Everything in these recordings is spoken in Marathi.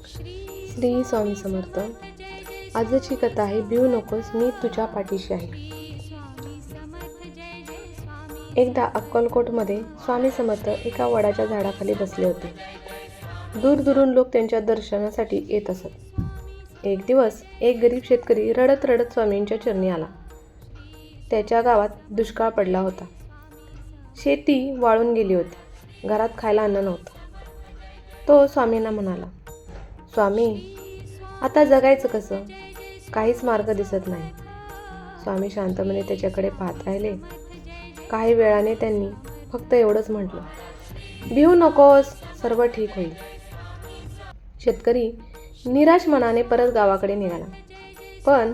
श्री स्वामी समर्थ. आजची कथा आहे भिवू नकोस मी तुझ्या पाठीशी आहे. एकदा अक्कलकोटमध्ये स्वामी समर्थ एका वडाच्या झाडाखाली बसले होते. दूर दूरून लोक त्यांच्या दर्शनासाठी येत असत. एक दिवस एक गरीब शेतकरी रडत रडत स्वामींच्या चरणी आला. त्याच्या गावात दुष्काळ पडला होता. शेती वाळून गेली होती. घरात खायला अन्न नव्हतं. तो स्वामींना म्हणाला, स्वामी, आता जगायचं कसं? काहीच मार्ग दिसत नाही. स्वामी शांतपणे त्याच्याकडे पाहत राहिले. काही वेळाने त्यांनी फक्त एवढंच म्हटलं, भिवू नकोस, सर्व ठीक होईल. शेतकरी निराश मनाने परत गावाकडे निघाला. पण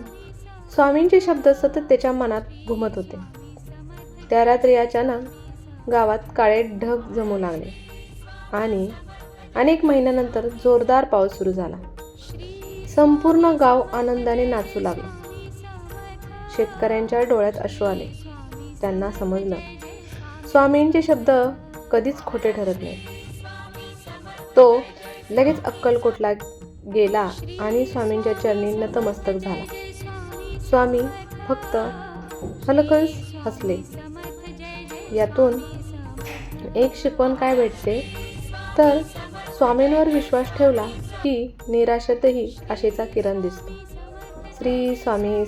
स्वामींचे शब्द सतत त्याच्या मनात घुमत होते. त्या रात्री अचानक गावात काळे ढग जमू लागले आणि अनेक महिन्यानंतर जोरदार पाऊस सुरू झाला. संपूर्ण गाव आनंदाने नाचू लागलं. शेतकऱ्यांच्या डोळ्यात अश्रू आले. त्यांना समजलं, स्वामींचे शब्द कधीच खोटे ठरत नाहीत. तो लगेच अक्कलकोटला गेला आणि स्वामींच्या चरणी नतमस्तक झाला. स्वामी फक्त हलकस हसले. यातून एक शिकवण काय भेटते तर स्वामींवर विश्वास ठेवला की निराशेतही आशेचा किरण दिसतो. श्री स्वामी